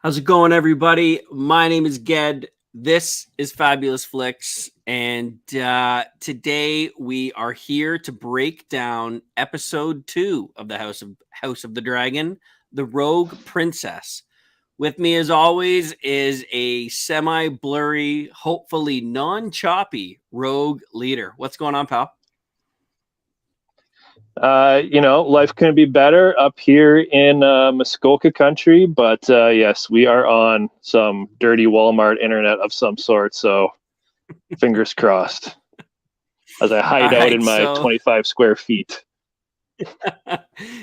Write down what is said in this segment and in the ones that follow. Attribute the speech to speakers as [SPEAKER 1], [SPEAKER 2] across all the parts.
[SPEAKER 1] How's it going, everybody? My name is Ged. This is Fabulous Flicks, and today we are here to break down episode 2 of the House of the Dragon, the Rogue Princess. With me, as always, is a semi-blurry, hopefully non-choppy Rogue leader. What's going on, pal?
[SPEAKER 2] Life couldn't be better up here in Muskoka country, but yes, we are on some dirty Walmart internet of some sort, so fingers crossed as I hide out in my 25 square feet.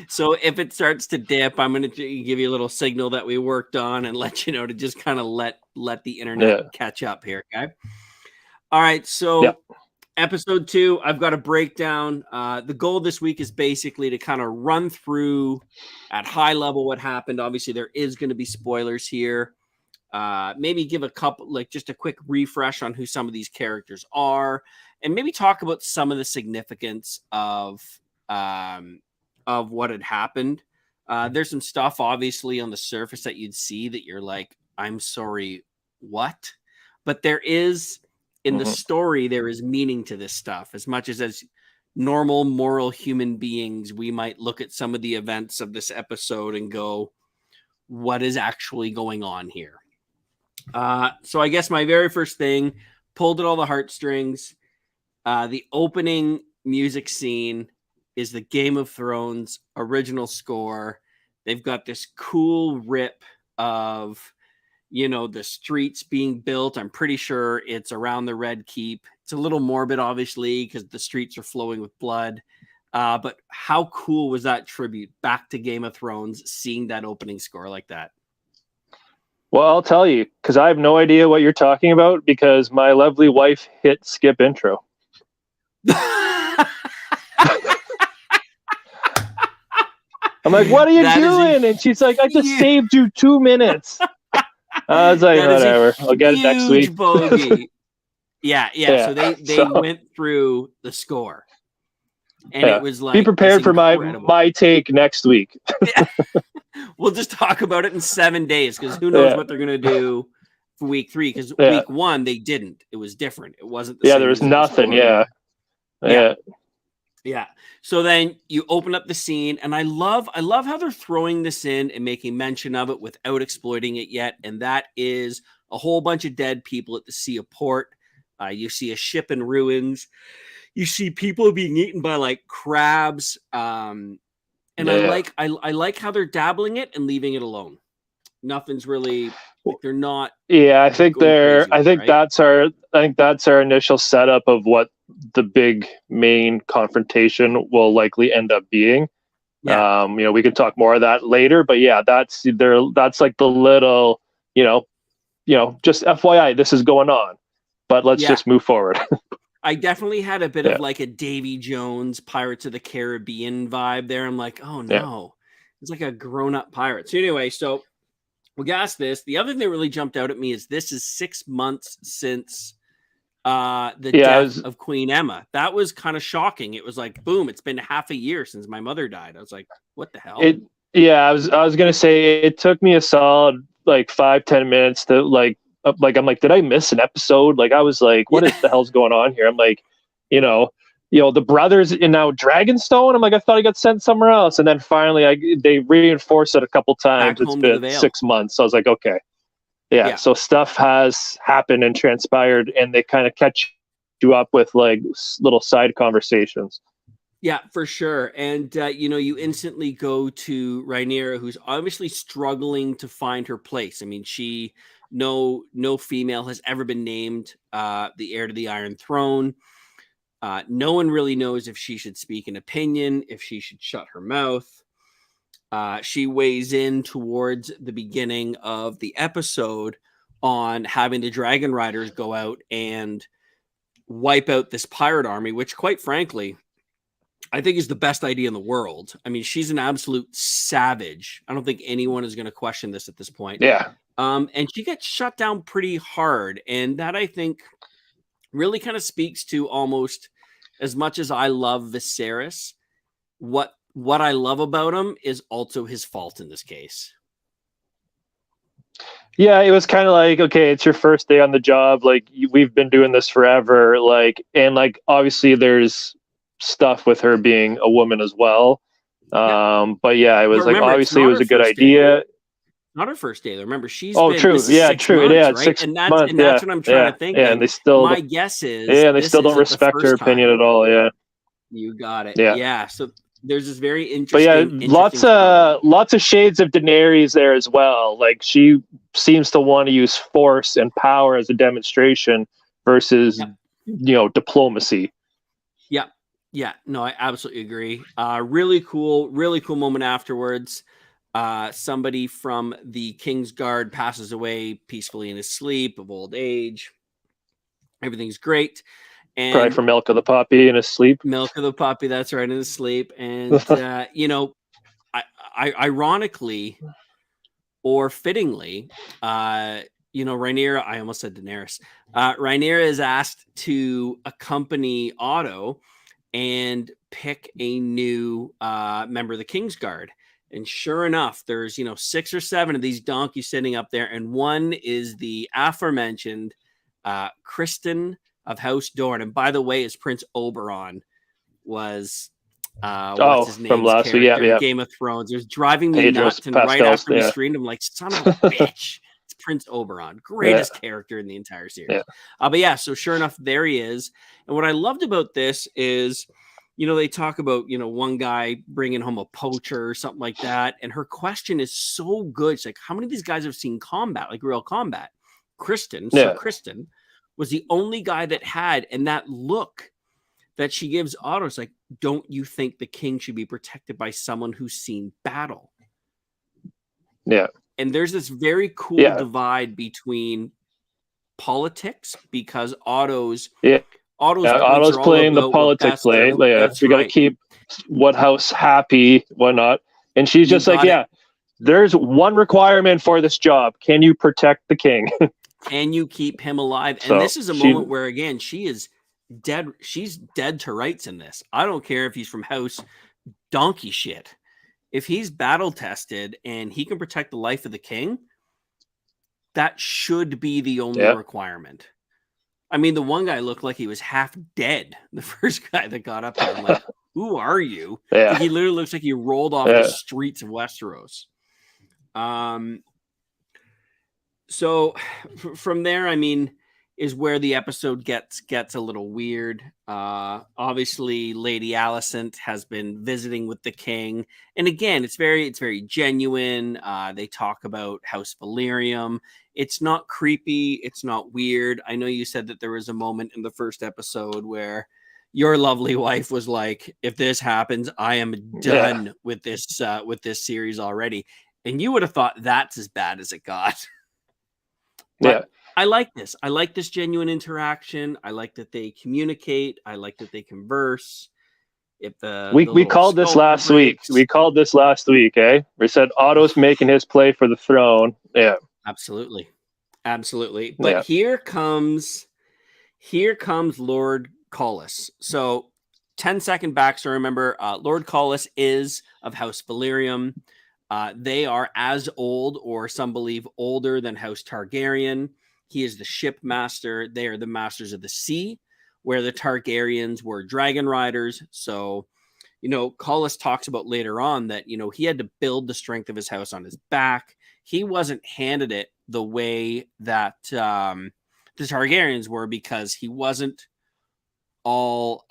[SPEAKER 1] So if it starts to dip, I'm going to give you a little signal that we worked on and let you know to just kind of let the internet catch up here, okay? All right, so episode 2, I've got a breakdown. The goal this week is basically to kind of run through at high level what happened. Obviously, there is going to be spoilers here. Maybe give a couple, like just a quick refresh on who some of these characters are, and maybe talk about some of the significance of what had happened. There's some stuff, obviously, on the surface that you'd see that you're like, I'm sorry, what? But there is... in the story, there is meaning to this stuff. As much as normal, moral human beings, we might look at some of the events of this episode and go, what is actually going on here? So I guess my very first thing, pulled at all the heartstrings. The opening music scene is the Game of Thrones original score. They've got this cool rip of... the streets being built. I'm pretty sure it's around the Red Keep. It's a little morbid, obviously, because the streets are flowing with blood. But how cool was that tribute back to Game of Thrones, seeing that opening score like that?
[SPEAKER 2] Well, I'll tell you, because I have no idea what you're talking about, because my lovely wife hit skip intro. I'm like, what are you doing? And she's like, I just saved you 2 minutes. I was like, whatever. I'll get it next week.
[SPEAKER 1] Bogey. Yeah. So they went through the score, and it was like,
[SPEAKER 2] be prepared for my take next week.
[SPEAKER 1] We'll just talk about it in 7 days, because who knows what they're gonna do for week 3? Because week 1 they didn't. It was different. It wasn't. The same
[SPEAKER 2] there was nothing.
[SPEAKER 1] Yeah. So then you open up the scene, and I love how they're throwing this in and making mention of it without exploiting it yet. And that is a whole bunch of dead people at the Sea of Port. You see a ship in ruins. You see people being eaten by like crabs. I like how they're dabbling it and leaving it alone. Nothing's really... like they're not.
[SPEAKER 2] Yeah, I think that's our initial setup of what the big main confrontation will likely end up being. Yeah. We could talk more of that later, but yeah, that's like the little, just FYI, this is going on, but let's just move forward.
[SPEAKER 1] I definitely had a bit of like a Davy Jones Pirates of the Caribbean vibe there. I'm like, oh no, it's like a grown-up pirate. So anyway, so we got this. The other thing that really jumped out at me is this is 6 months since the death of Queen Emma. That was kind of shocking. It was like, boom, it's been half a year since my mother died. I was like, what the hell?
[SPEAKER 2] I was gonna say it took me a solid like 5-10 minutes to like I'm like, did I miss an episode? Like I was like, what is the hell's going on here? I'm like, the brothers in now Dragonstone. I'm like, I thought he got sent somewhere else, and then finally they reinforced it a couple times. It's been 6 months, so I was like, okay, so stuff has happened and transpired, and they kind of catch you up with like little side conversations.
[SPEAKER 1] Yeah, for sure. And you instantly go to Rhaenyra, who's obviously struggling to find her place. I mean, no female has ever been named the heir to the Iron Throne. No one really knows if she should speak an opinion, if she should shut her mouth. She weighs in towards the beginning of the episode on having the Dragon Riders go out and wipe out this pirate army, which, quite frankly, I think is the best idea in the world. I mean, she's an absolute savage. I don't think anyone is going to question this at this point.
[SPEAKER 2] Yeah.
[SPEAKER 1] And she gets shut down pretty hard. And that, I think, really kind of speaks to almost, as much as I love Viserys, what I love about him is also his fault in this case.
[SPEAKER 2] Yeah, it was kind of like, okay, it's your first day on the job. Like we've been doing this forever. Like, and like obviously there's stuff with her being a woman as well. But yeah, it was
[SPEAKER 1] But
[SPEAKER 2] like
[SPEAKER 1] remember, it's
[SPEAKER 2] obviously it
[SPEAKER 1] not
[SPEAKER 2] was
[SPEAKER 1] her
[SPEAKER 2] a good
[SPEAKER 1] first day.
[SPEAKER 2] idea.
[SPEAKER 1] Not her first day. Though. Remember, she's
[SPEAKER 2] Oh,
[SPEAKER 1] been.
[SPEAKER 2] true.
[SPEAKER 1] This is
[SPEAKER 2] Yeah,
[SPEAKER 1] 6
[SPEAKER 2] true.
[SPEAKER 1] months,
[SPEAKER 2] Yeah,
[SPEAKER 1] right?
[SPEAKER 2] six
[SPEAKER 1] And that's
[SPEAKER 2] months.
[SPEAKER 1] and
[SPEAKER 2] Yeah,
[SPEAKER 1] that's what I'm trying
[SPEAKER 2] yeah,
[SPEAKER 1] to think.
[SPEAKER 2] yeah. And
[SPEAKER 1] Like
[SPEAKER 2] they still,
[SPEAKER 1] my guess is
[SPEAKER 2] yeah, and they
[SPEAKER 1] this
[SPEAKER 2] still don't
[SPEAKER 1] isn't the
[SPEAKER 2] respect her
[SPEAKER 1] first
[SPEAKER 2] opinion
[SPEAKER 1] time.
[SPEAKER 2] at all. Yeah,
[SPEAKER 1] You got it.
[SPEAKER 2] yeah.
[SPEAKER 1] Yeah. So there's this very
[SPEAKER 2] But yeah,
[SPEAKER 1] interesting struggle.
[SPEAKER 2] lots of shades of Daenerys there as well. Like she seems to want to use force and power as a demonstration versus
[SPEAKER 1] Yep.
[SPEAKER 2] diplomacy.
[SPEAKER 1] Yeah. Yeah. No, I absolutely agree. Really cool moment afterwards. Somebody from the King's Guard passes away peacefully in his sleep of old age. Everything's great.
[SPEAKER 2] Probably
[SPEAKER 1] And
[SPEAKER 2] for milk of the puppy in his sleep.
[SPEAKER 1] milk of the puppy, that's right, in his sleep. And, ironically or fittingly, Rhaenyra, I almost said Daenerys, Rhaenyra is asked to accompany Otto and pick a new member of the Kingsguard. And sure enough, there's 6 or 7 of these donkeys sitting up there, and one is the aforementioned Kristen of House Dorne. And by the way, is Prince Oberon was what's his
[SPEAKER 2] from
[SPEAKER 1] name's
[SPEAKER 2] last week,
[SPEAKER 1] character
[SPEAKER 2] yeah.
[SPEAKER 1] in Game of Thrones. It was driving me
[SPEAKER 2] Pedro
[SPEAKER 1] nuts, and right
[SPEAKER 2] Pascal's,
[SPEAKER 1] after we
[SPEAKER 2] yeah.
[SPEAKER 1] streamed, I'm like, son of a bitch. It's Prince Oberon, greatest character in the entire series.
[SPEAKER 2] Yeah.
[SPEAKER 1] But yeah, so sure enough, there he is. And what I loved about this is, they talk about, one guy bringing home a poacher or something like that. And her question is so good. She's like, how many of these guys have seen combat, like real combat? Kristen was the only guy that had, and that look that she gives Otto is like, don't you think the king should be protected by someone who's seen battle?
[SPEAKER 2] Yeah.
[SPEAKER 1] And there's this very cool divide between politics because Otto's
[SPEAKER 2] playing the politics play. Yeah, we got to keep what house happy, whatnot. And she's just like, there's one requirement for this job. Can you protect the king?
[SPEAKER 1] Can you keep him alive? And this is a moment where, again, she is dead. She's dead to rights in this. I don't care if he's from House Donkey shit. If he's battle tested and he can protect the life of the king, that should be the only requirement. I mean, the one guy looked like he was half dead. The first guy that got up there, I'm like, who are you?
[SPEAKER 2] Yeah.
[SPEAKER 1] He literally looks like he rolled off the streets of Westeros. So from there, I mean, is where the episode gets a little weird. Obviously, Lady Alicent has been visiting with the king, and again, it's very genuine. They talk about House Valyrium. It's not creepy. It's not weird. I know you said that there was a moment in the first episode where your lovely wife was like, "If this happens, I am done with this series already." And you would have thought that's as bad as it got. But I like this. I like this genuine interaction. I like that they communicate. I like that they converse. If
[SPEAKER 2] we called this last week. We called this last week, eh? We said Otto's making his play for the throne. Yeah.
[SPEAKER 1] Absolutely. But here comes Lord Collis. So 10-second backstory. Remember, Lord Collis is of House Valyrium. They are as old, or some believe older, than House Targaryen. He is the ship master. They are the masters of the sea, where the Targaryens were dragon riders. So, Collis talks about later on that, he had to build the strength of his house on his back. He wasn't handed it the way that the Targaryens were, because he wasn't all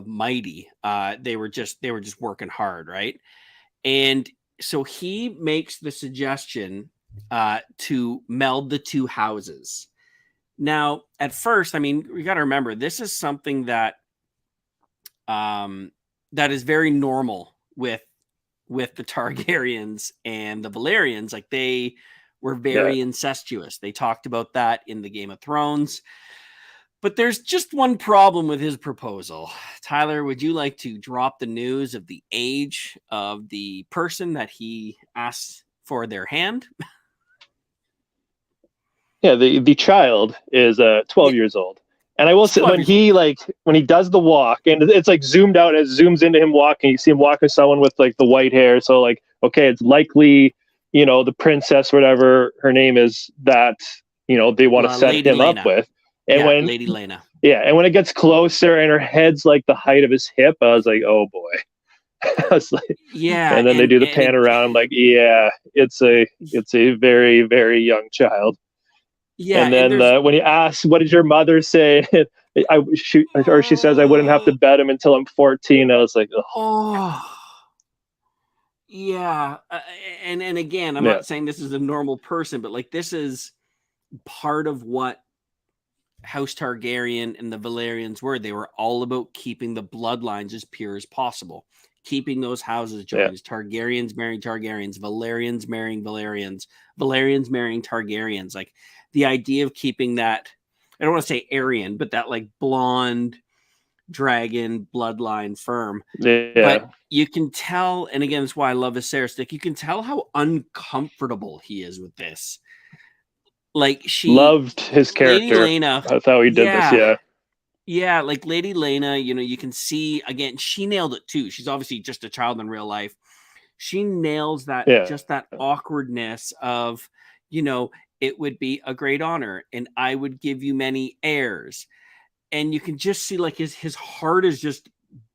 [SPEAKER 1] mighty. They were just working hard, right? And so he makes the suggestion to meld the two houses. Now, at first, I mean, we got to remember, this is something that that is very normal with the Targaryens and the Valyrians. Like, they were very incestuous. They talked about that in the Game of Thrones. But there's just one problem with his proposal. Tyler, would you like to drop the news of the age of the person that he asked for their hand?
[SPEAKER 2] Yeah, the child is 12 years old. And I will say, when he does the walk, and it's like zoomed out, it zooms into him walking, you see him walking with someone with like the white hair. So like, okay, it's likely, the princess, whatever her name is, that they want to set
[SPEAKER 1] Lady
[SPEAKER 2] him
[SPEAKER 1] Lena.
[SPEAKER 2] up with. And when
[SPEAKER 1] Lady Lena.
[SPEAKER 2] Yeah, and when it gets closer and her head's like the height of his hip, I was like, oh boy. I was like,
[SPEAKER 1] yeah,
[SPEAKER 2] and then they do the pan around. I'm like, yeah, it's a very, very young child.
[SPEAKER 1] Yeah,
[SPEAKER 2] and then when you ask, what did your mother say? She says, I wouldn't have to bet him until I'm 14. I was like,
[SPEAKER 1] yeah. And again, I'm not saying this is a normal person, but like this is part of what House Targaryen and the Valerians were. They were all about keeping the bloodlines as pure as possible, keeping those houses joined. Yeah. Targaryens marrying Targaryens, Valerians marrying Valerians, Valerians marrying Targaryens. Like the idea of keeping that, I don't want to say Aryan, but that like blonde dragon bloodline firm.
[SPEAKER 2] Yeah.
[SPEAKER 1] But you can tell, and again, that's why I love Viserys. Like you can tell how uncomfortable he is with this. Like she
[SPEAKER 2] loved his character.
[SPEAKER 1] Lady Lena,
[SPEAKER 2] that's how he did this.
[SPEAKER 1] Yeah, like Lady Lena, you can see, again, she nailed it too. She's obviously just a child in real life. She nails that, just that awkwardness of, it would be a great honor and I would give you many heirs. And you can just see like his heart is just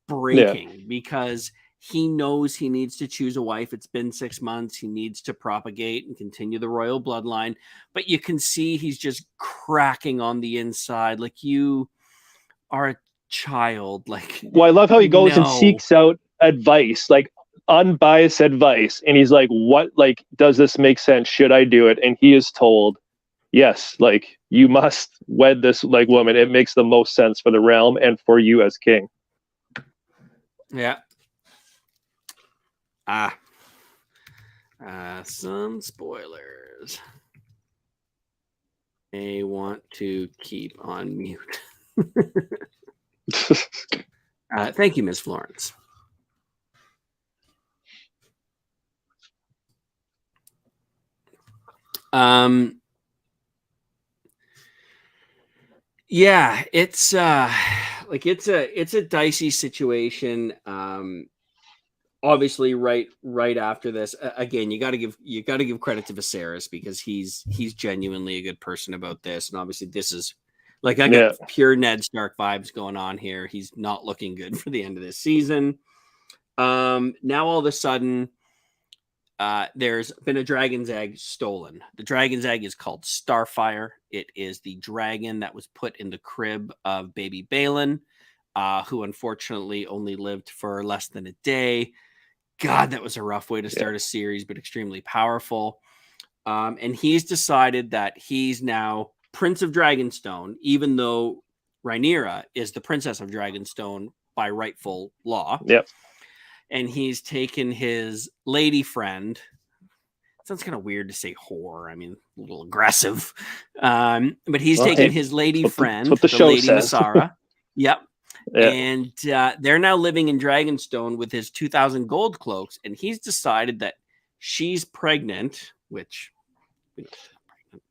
[SPEAKER 1] breaking because he knows he needs to choose a wife. It's been 6 months. He needs to propagate and continue the royal bloodline. But you can see he's just cracking on the inside. Like you are a child. Like,
[SPEAKER 2] well, I love how he goes and seeks out advice, like unbiased advice. And he's like, what, like, does this make sense? Should I do it? And he is told, yes, like you must wed this like woman. It makes the most sense for the realm and for you as king.
[SPEAKER 1] Yeah. Some spoilers. I want to keep on mute. Thank you, Ms. Florence. Yeah, it's like it's a dicey situation. Obviously right after this, again, you got to give credit to Viserys because he's genuinely a good person about this, and obviously this is like I got pure Ned Stark vibes going on here. He's not looking good for the end of this season. Now all of a sudden, there's been a dragon's egg stolen. The dragon's egg is called Starfire. It is the dragon that was put in the crib of baby Balon, who unfortunately only lived for less than a day. God, that was a rough way to start a series, but extremely powerful. And he's decided that he's now Prince of Dragonstone, even though Rhaenyra is the Princess of Dragonstone by rightful law.
[SPEAKER 2] Yep.
[SPEAKER 1] And he's taken his lady friend. It sounds kind of weird to say whore. I mean, a little aggressive. But he's taken his lady friend,
[SPEAKER 2] what the
[SPEAKER 1] Lady
[SPEAKER 2] says.
[SPEAKER 1] Masara. Yep.
[SPEAKER 2] Yeah.
[SPEAKER 1] And they're now living in Dragonstone with his 2,000 gold cloaks. And he's decided that she's pregnant, which...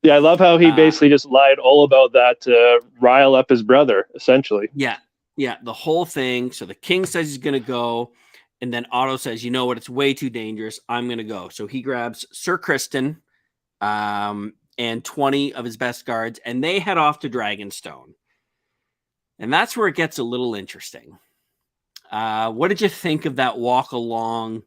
[SPEAKER 2] Yeah, I love how he basically just lied all about that to rile up his brother, essentially.
[SPEAKER 1] Yeah. Yeah, the whole thing. So the king says he's going to go. And then Otto says, you know what? It's way too dangerous. I'm going to go. So he grabs Sir Criston and 20 of his best guards, and they head off to Dragonstone. And that's where it gets a little interesting. What did you think of that walk along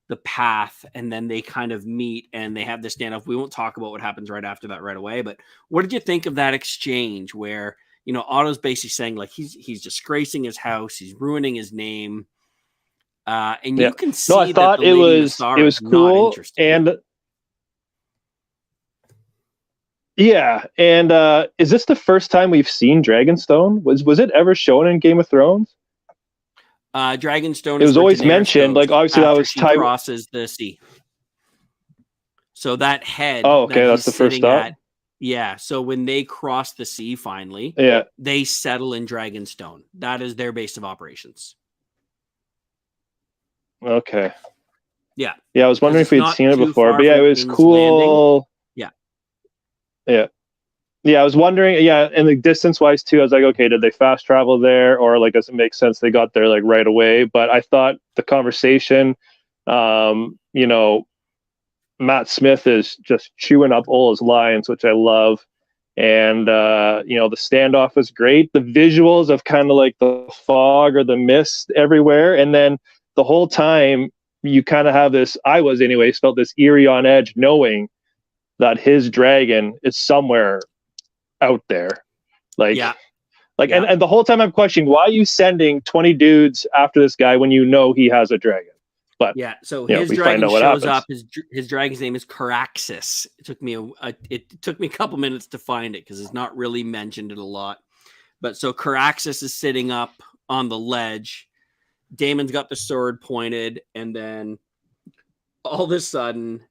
[SPEAKER 1] the path? And then they kind of meet and they have this standoff. We won't talk about what happens right after that right away. But what did you think of that exchange where, Otto's basically saying like he's disgracing his house. He's ruining his name. And you can see
[SPEAKER 2] I thought
[SPEAKER 1] that
[SPEAKER 2] it was cool. And is this the first time we've seen Dragonstone? Was it ever shown in Game of Thrones?
[SPEAKER 1] Dragonstone.
[SPEAKER 2] It was always mentioned. Like obviously that was
[SPEAKER 1] time crosses the sea. So that head.
[SPEAKER 2] Oh, okay, that's the first stop.
[SPEAKER 1] Yeah. So when they cross the sea, finally, they settle in Dragonstone. That is their base of operations.
[SPEAKER 2] Okay.
[SPEAKER 1] Yeah.
[SPEAKER 2] Yeah, I was wondering if we'd seen it before, but it was cool.
[SPEAKER 1] Landing.
[SPEAKER 2] Yeah, I was wondering. Yeah, and the distance-wise too, I was like, okay, did they fast travel there, or like, does it make sense they got there like right away? But I thought the conversation, Matt Smith is just chewing up Ola's lines, which I love. And the standoff was great. The visuals of kind of like the fog or the mist everywhere, and then the whole time you kind of have this. I was anyways felt this eerie on edge, knowing that his dragon is somewhere out there. Like,
[SPEAKER 1] Yeah.
[SPEAKER 2] And the whole time I'm questioning, why are you sending 20 dudes after this guy when you know he has a dragon? But
[SPEAKER 1] yeah, so his dragon shows up. His dragon's name is Caraxes. It took me a couple minutes to find it because it's not really mentioned it a lot. But so Caraxes is sitting up on the ledge. Daemon's got the sword pointed, and then all of a sudden,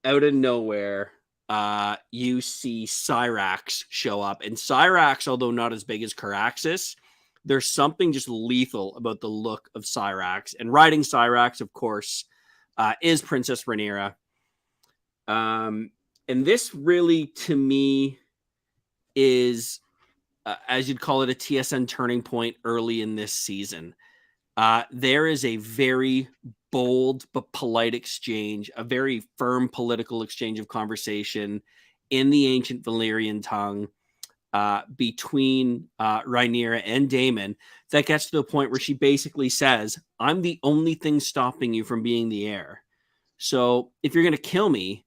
[SPEAKER 1] out of nowhere, you see Cyrax show up. And Cyrax, although not as big as Caraxes, there's something just lethal about the look of Cyrax. And riding Cyrax, of course, is Princess Rhaenyra. And this really, to me, is, as you'd call it, a TSN turning point early in this season. There is a very bold but polite exchange, a very firm political exchange of conversation in the ancient Valyrian tongue between Rhaenyra and Daemon that gets to the point where she basically says, I'm the only thing stopping you from being the heir. So if you're going to kill me,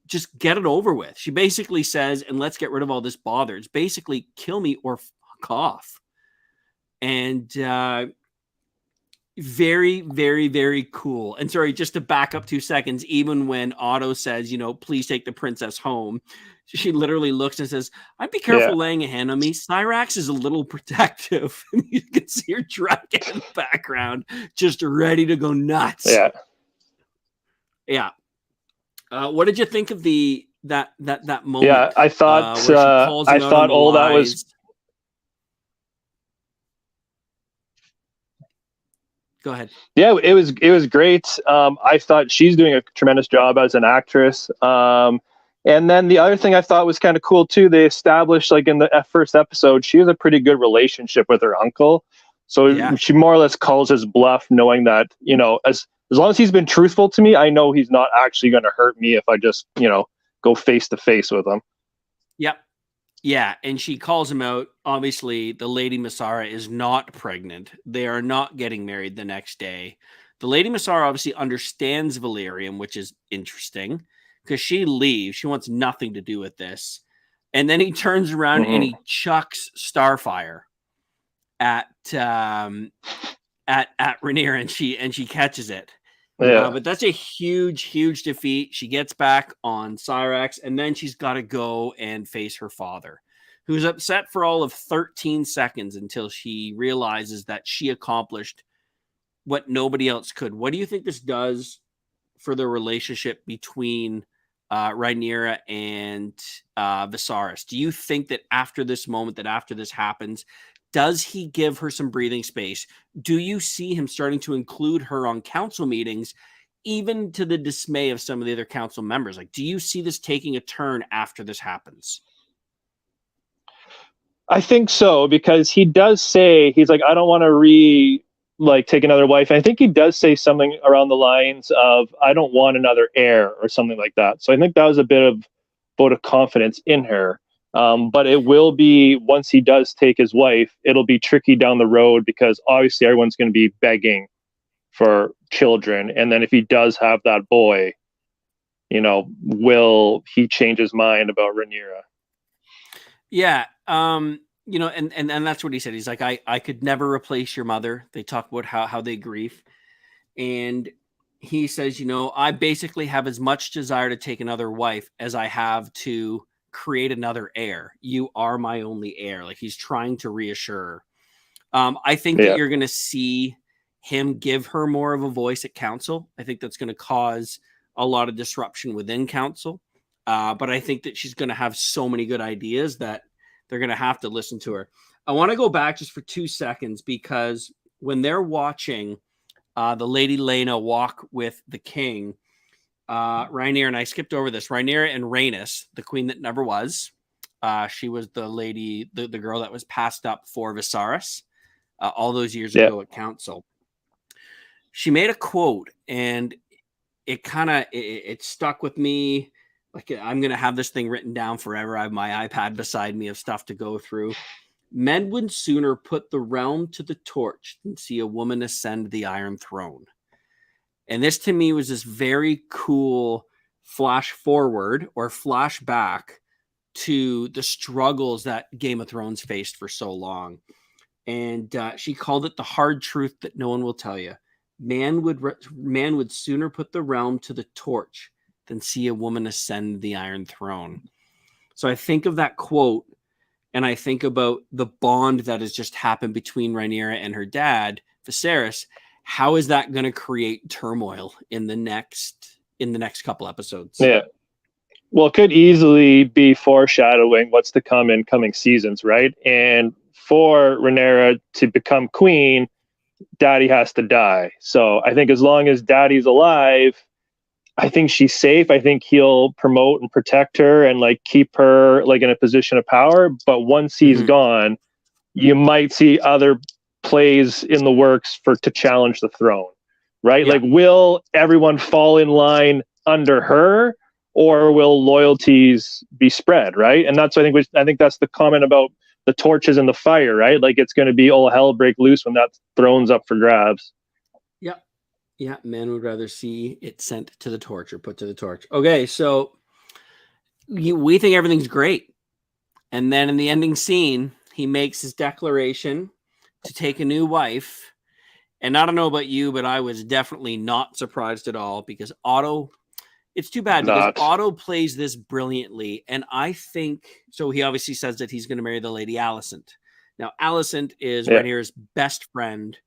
[SPEAKER 1] just get it over with. She basically says, and let's get rid of all this bother. It's basically kill me or fuck off. And very, very, very cool. And sorry, just to back up 2 seconds, even when Otto says, please take the princess home, she literally looks and says, I'd be careful laying a hand on me. Cyrax is a little protective. You can see her dragon in the background, just ready to go nuts. Yeah. What did you think of that moment?
[SPEAKER 2] Yeah, I thought all that was.
[SPEAKER 1] Go ahead.
[SPEAKER 2] Yeah, it was great. I thought she's doing a tremendous job as an actress. And then the other thing I thought was kind of cool too, they established like in the first episode, she has a pretty good relationship with her uncle. So she more or less calls his bluff, knowing that, as long as he's been truthful to me, I know he's not actually going to hurt me if I just, go face to face with him.
[SPEAKER 1] Yep. Yeah, and she calls him out. Obviously, the Lady Massara is not pregnant. They are not getting married the next day. The Lady Massara obviously understands Valyrian, which is interesting because she leaves. She wants nothing to do with this. And then he turns around and he chucks Starfire at Rhaenyra, and she catches it.
[SPEAKER 2] Yeah.
[SPEAKER 1] But that's a huge, huge defeat. She gets back on Cyrax, and then she's got to go and face her father, who's upset for all of 13 seconds until she realizes that she accomplished what nobody else could. What do you think this does for the relationship between Rhaenyra and Viserys? Do you think that after this moment, that after this happens, does he give her some breathing space? Do you see him starting to include her on council meetings, even to the dismay of some of the other council members? Like, do you see this taking a turn after this happens?
[SPEAKER 2] I think so, because he does say, he's like, I don't want to take another wife. And I think he does say something around the lines of, I don't want another heir or something like that. So I think that was a bit of vote of confidence in her. But it will be, once he does take his wife, it'll be tricky down the road because obviously everyone's going to be begging for children. And then if he does have that boy, will he change his mind about Rhaenyra?
[SPEAKER 1] Yeah. And that's what he said. He's like, I could never replace your mother. They talk about how they grieve. And he says, I basically have as much desire to take another wife as I have to create another heir. You are my only heir. Like, he's trying to reassure. I think that you're going to see him give her more of a voice at council. I think that's going to cause a lot of disruption within council. But I think that she's going to have so many good ideas that they're going to have to listen to her. I want to go back just for 2 seconds, because when they're watching the Lady Laena walk with the king, Rhaenyra, and I skipped over this, Rhaenyra and Rhaenys, the queen that never was, she was the lady, the girl that was passed up for Viserys all those years ago at council. She made a quote, and it kind of it stuck with me. Like I'm gonna have this thing written down forever. I have my iPad beside me of stuff to go through. Men would sooner put the realm to the torch than see a woman ascend the Iron Throne. And this to me was this very cool flash forward or flashback to the struggles that Game of Thrones faced for so long. And she called it the hard truth that no one will tell you. Man would sooner put the realm to the torch than see a woman ascend the Iron Throne. So I think of that quote, and I think about the bond that has just happened between Rhaenyra and her dad, Viserys. How is that going to create turmoil in the next couple episodes?
[SPEAKER 2] Yeah. Well, it could easily be foreshadowing what's to come in coming seasons, right? And for Rhaenyra to become queen, Daddy has to die. So I think as long as Daddy's alive, I think she's safe. I think he'll promote and protect her and like keep her like in a position of power. But once he's gone, you might see other plays in the works to challenge the throne, right? Yeah. Like, will everyone fall in line under her, or will loyalties be spread, right? And that's, I think that's the comment about the torches and the fire, right? Like, it's going to be all hell break loose when that throne's up for grabs.
[SPEAKER 1] Yeah, men would rather see it sent to the torch or put to the torch. Okay, so we think everything's great. And then in the ending scene, he makes his declaration to take a new wife. And I don't know about you, but I was definitely not surprised at all because Otto, it's too bad because Otto plays this brilliantly. And I think, so he obviously says that he's going to marry the Lady Alicent. Now, Alicent is Rhaenyra's best friend.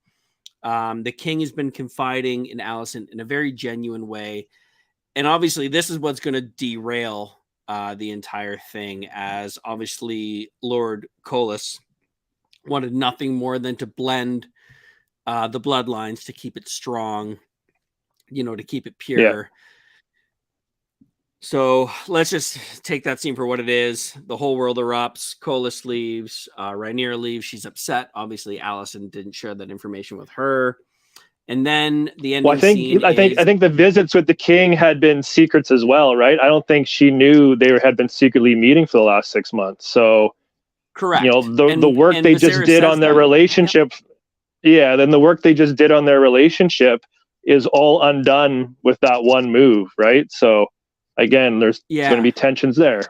[SPEAKER 1] The king has been confiding in Alicent in a very genuine way. And obviously this is what's going to derail the entire thing, as obviously Lord Corlys wanted nothing more than to blend the bloodlines to keep it strong, to keep it pure. Yeah. So let's just take that scene for what it is. The whole world erupts. Corlys leaves. Rhaenyra leaves. She's upset. Obviously, Alicent didn't share that information with her. And then the ending scene. I
[SPEAKER 2] think the visits with the king had been secrets as well, right? I don't think she knew they had been secretly meeting for the last 6 months. So,
[SPEAKER 1] correct.
[SPEAKER 2] The work they just did on their relationship. Yeah, then the work they just did on their relationship is all undone with that one move, right? So. Again, there's going to be tensions there.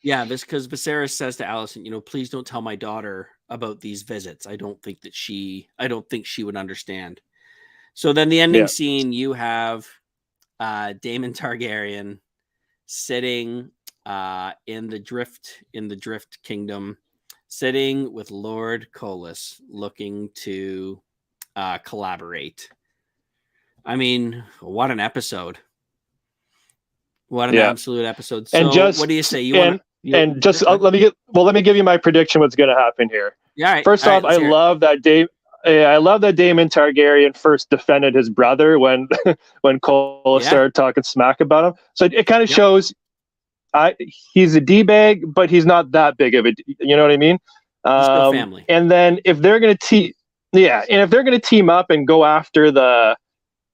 [SPEAKER 1] Yeah, because Viserys says to Alicent, please don't tell my daughter about these visits. I don't think she would understand. So then the ending scene, you have Daemon Targaryen sitting in the Drift Kingdom, sitting with Lord Corlys, looking to collaborate. I mean, what an episode. What an absolute episode. So what do you say? Let
[SPEAKER 2] me give you my prediction what's going to happen here.
[SPEAKER 1] Yeah.
[SPEAKER 2] First off, I love that Daemon Targaryen first defended his brother when Cole started talking smack about him. So it kind of shows he's a D-bag, but he's not that big of a, you know what I mean?
[SPEAKER 1] He's still family.
[SPEAKER 2] And then if they're going to team up and go after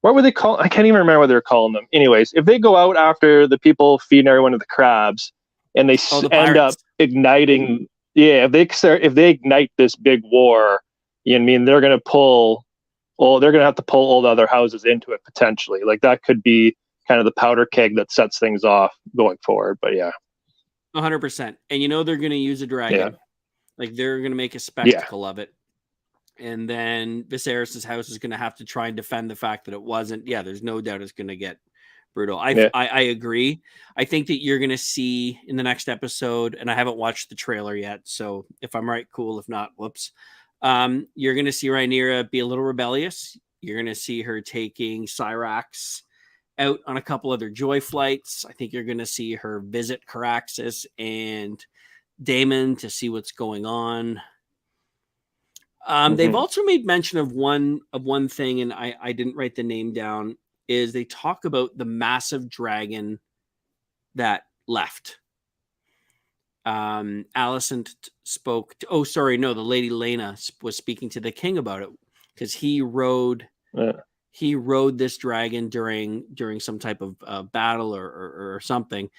[SPEAKER 2] what were they called? I can't even remember what they're calling them. Anyways, if they go out after the people feeding everyone to the crabs, and they end up igniting, if they ignite this big war, they're going to have to pull all the other houses into it potentially. Like that could be kind of the powder keg that sets things off going forward. But
[SPEAKER 1] 100%. And they're going to use a dragon, like they're going to make a spectacle of it. And then Viserys' house is going to have to try and defend the fact that it wasn't. Yeah, there's no doubt it's going to get brutal. I agree. I think that you're going to see in the next episode, and I haven't watched the trailer yet, so if I'm right, cool. If not, whoops. You're going to see Rhaenyra be a little rebellious. You're going to see her taking Syrax out on a couple other joy flights. I think you're going to see her visit Caraxes and Daemon to see what's going on. They've also made mention of one thing, and I didn't write the name down, is they talk about the massive dragon that left. Alicent spoke to, the Lady Laena was speaking to the king about it because he rode he rode this dragon during some type of battle or something.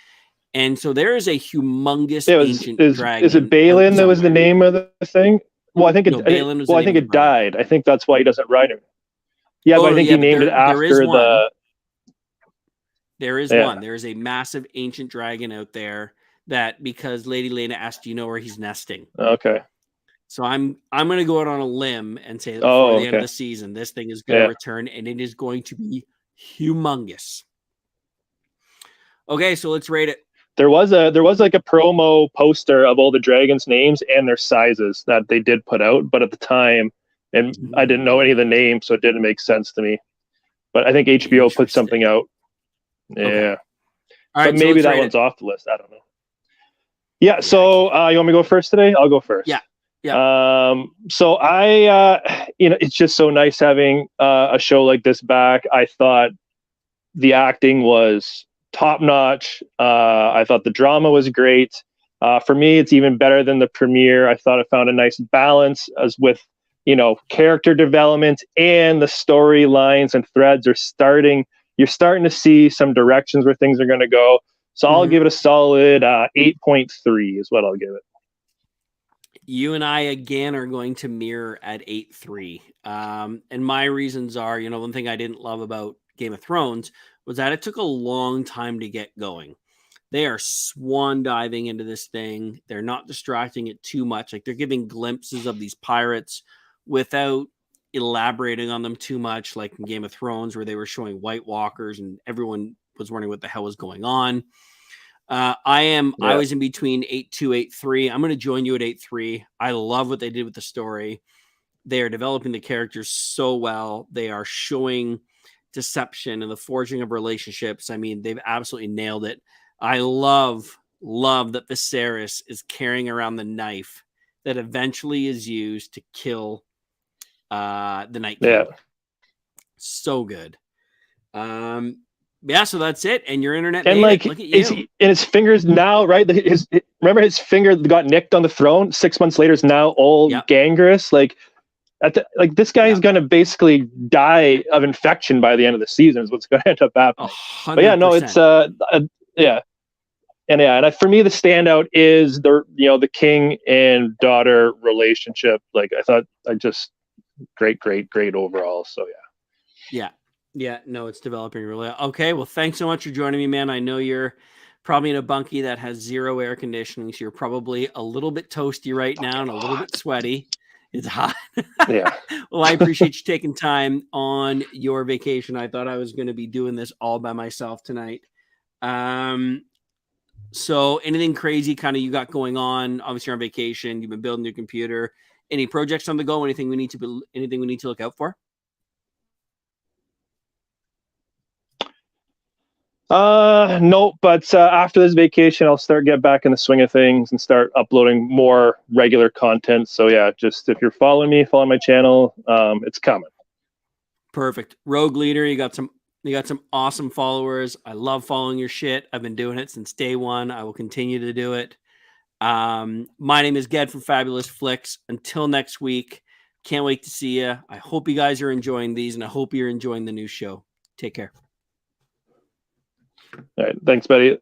[SPEAKER 1] And so there is a humongous ancient dragon.
[SPEAKER 2] Is it Balin that was the name of the thing? Well, I think it died. I think that's why he doesn't ride him. Yeah, but I think he named it after the.
[SPEAKER 1] There is one. There is a massive ancient dragon out there that, because Lady Lena asked, do you know where he's nesting?
[SPEAKER 2] Okay.
[SPEAKER 1] So I'm going to go out on a limb and say that before the end of the season, this thing is going to return, and it is going to be humongous. Okay, so let's rate it.
[SPEAKER 2] There was like a promo poster of all the dragons' names and their sizes that they did put out, but at the time, and I didn't know any of the names, so it didn't make sense to me. But I think HBO put something out. Yeah. Okay. All right, but maybe that one's off the list. I don't know. Yeah. So you want me to go first today? I'll go first.
[SPEAKER 1] Yeah. Yeah.
[SPEAKER 2] So I, it's just so nice having a show like this back. I thought the acting was top notch. I thought the drama was great. For me, it's even better than the premiere. I thought it found a nice balance as with, character development, and the storylines and threads are starting. You're starting to see some directions where things are going to go. So I'll give it a solid 8.3 is what I'll give it.
[SPEAKER 1] You and I, again, are going to mirror at 8.3. And my reasons are, one thing I didn't love about Game of Thrones was that it took a long time to get going. They are swan diving into this thing. They're not distracting it too much. Like, they're giving glimpses of these pirates without elaborating on them too much, like in Game of Thrones, where they were showing White Walkers and everyone was wondering what the hell was going on. I was in between 8.2, 8.3. I'm going to join you at 8.3. I love what they did with the story. They are developing the characters so well. They are showing deception and the forging of relationships. I mean, they've absolutely nailed it. I love that Viserys is carrying around the knife that eventually is used to kill the Night King.
[SPEAKER 2] Yeah.
[SPEAKER 1] So good. So that's it. And your internet
[SPEAKER 2] and
[SPEAKER 1] look at you.
[SPEAKER 2] And his fingers now, right? Remember his finger got nicked on the throne 6 months later is now all gangrenous. Like this guy is going to basically die of infection by the end of the season is what's going to end up happening.
[SPEAKER 1] 100%.
[SPEAKER 2] But yeah, no, it's And for me, the standout is the king and daughter relationship. Like I thought, great overall. So
[SPEAKER 1] yeah. No, it's developing really okay. Well, thanks so much for joining me, man. I know you're probably in a bunkie that has zero air conditioning, so you're probably a little bit toasty right now and a little bit sweaty. It's hot.
[SPEAKER 2] Yeah.
[SPEAKER 1] Well, I appreciate you taking time on your vacation. I thought I was going to be doing this all by myself tonight. So anything crazy kind of you got going on? Obviously you're on vacation. You've been building your computer. Any projects on the go? Anything we need to look out for?
[SPEAKER 2] No, but after this vacation, I'll get back in the swing of things and start uploading more regular content. So yeah, just if you're following me, follow my channel. It's coming.
[SPEAKER 1] Perfect. Rogue Leader, you got some awesome followers. I love following your shit. I've been doing it since day one. I will continue to do it. My name is Ged from Fabulous Flicks. Until next week, can't wait to see you. I hope you guys are enjoying these, and I hope you're enjoying the new show. Take care.
[SPEAKER 2] All right. Thanks, buddy.